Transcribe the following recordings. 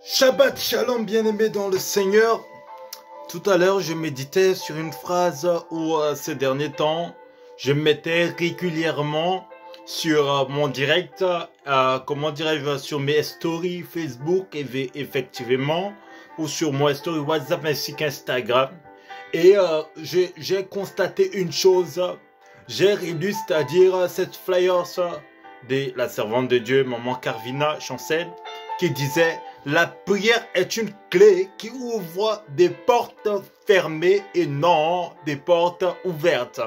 Shabbat Shalom, bien-aimés dans le Seigneur. Tout à l'heure, je méditais sur une phrase où ces derniers temps, je mettais régulièrement sur mon direct, comment dirais-je, sur mes stories Facebook, effectivement, ou sur mon story WhatsApp ainsi qu'Instagram. Et j'ai constaté une chose, j'ai relu, c'est-à-dire cette flyers de la servante de Dieu, Maman Carvina Chancel, qui disait: la prière est une clé qui ouvre des portes fermées et non des portes ouvertes.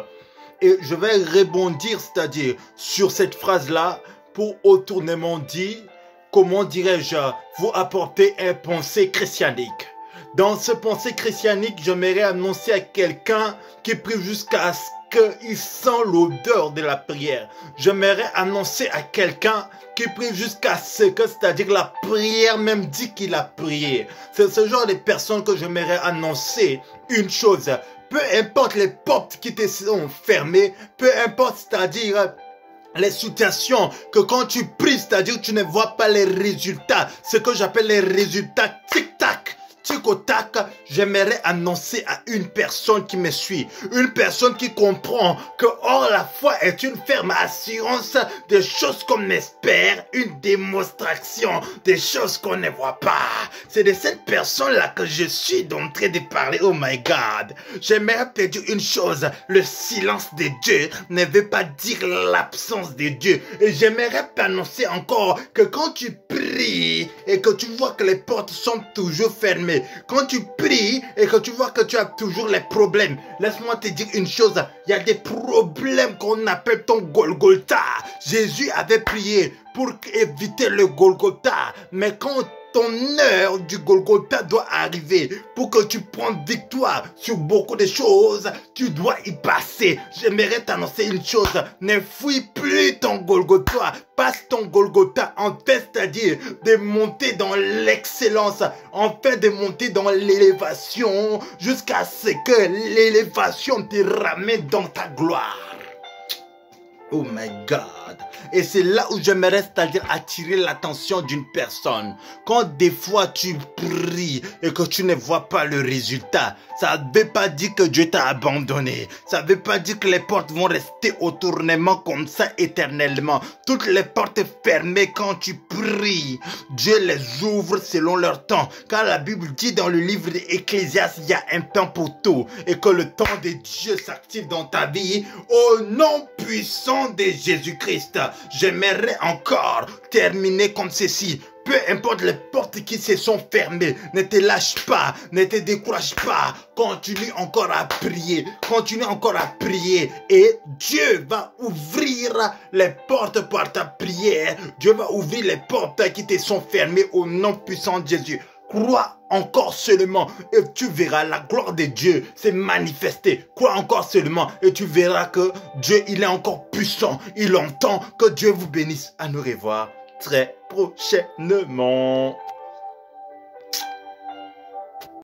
Et je vais rebondir, c'est-à-dire sur cette phrase-là, pour autrement dit, comment dirais-je, vous apporter un pensée christianique. Dans ce pensée christianique, j'aimerais annoncer à quelqu'un qui prie jusqu'à ce qu'il sent l'odeur de la prière. J'aimerais annoncer à quelqu'un qui prie jusqu'à ce que, c'est-à-dire la prière même dit qu'il a prié. C'est ce genre de personnes que j'aimerais annoncer une chose. Peu importe les portes qui te sont fermées, peu importe, c'est-à-dire les situations que quand tu pries, c'est-à-dire tu ne vois pas les résultats, ce que j'appelle les résultats tic-tac. Tic-au-tac, j'aimerais annoncer à une personne qui me suit, une personne qui comprend que or la foi est une ferme assurance des choses qu'on espère, une démonstration des choses qu'on ne voit pas. C'est de cette personne-là que je suis en train de parler. Oh my God. J'aimerais te dire une chose, le silence de Dieu ne veut pas dire l'absence de Dieu. Et j'aimerais t'annoncer encore que quand tu pries et que tu vois que les portes sont toujours fermées, quand tu pries et que tu vois que tu as toujours les problèmes, laisse-moi te dire une chose, il y a des problèmes qu'on appelle ton Golgotha. Jésus avait prié pour éviter le Golgotha, mais quand ton heure du Golgotha doit arriver pour que tu prennes victoire sur beaucoup de choses, tu dois y passer. J'aimerais t'annoncer une chose, ne fuis plus ton Golgotha, passe ton Golgotha en fait, c'est-à-dire de monter dans l'excellence, en fait de monter dans l'élévation jusqu'à ce que l'élévation te ramène dans ta gloire. Oh my God. Et c'est là où j'aimerais, c'est-à-dire attirer l'attention d'une personne. Quand des fois tu pries et que tu ne vois pas le résultat, ça ne veut pas dire que Dieu t'a abandonné. Ça ne veut pas dire que les portes vont rester au tournement comme ça éternellement. Toutes les portes fermées quand tu pries, Dieu les ouvre selon leur temps. Car la Bible dit dans le livre d'Ecclésiaste, il y a un temps pour tout. Et que le temps de Dieu s'active dans ta vie au nom puissant de Jésus-Christ. J'aimerais encore terminer comme ceci. Peu importe les portes qui se sont fermées, ne te lâche pas, ne te décourage pas. Continue encore à prier, continue encore à prier. Et Dieu va ouvrir les portes par ta prière. Dieu va ouvrir les portes qui te sont fermées au nom puissant de Jésus. Crois encore seulement et tu verras la gloire de Dieu se manifester. Crois encore seulement et tu verras que Dieu, il est encore puissant. Il entend. Que Dieu vous bénisse. À nous revoir très prochainement.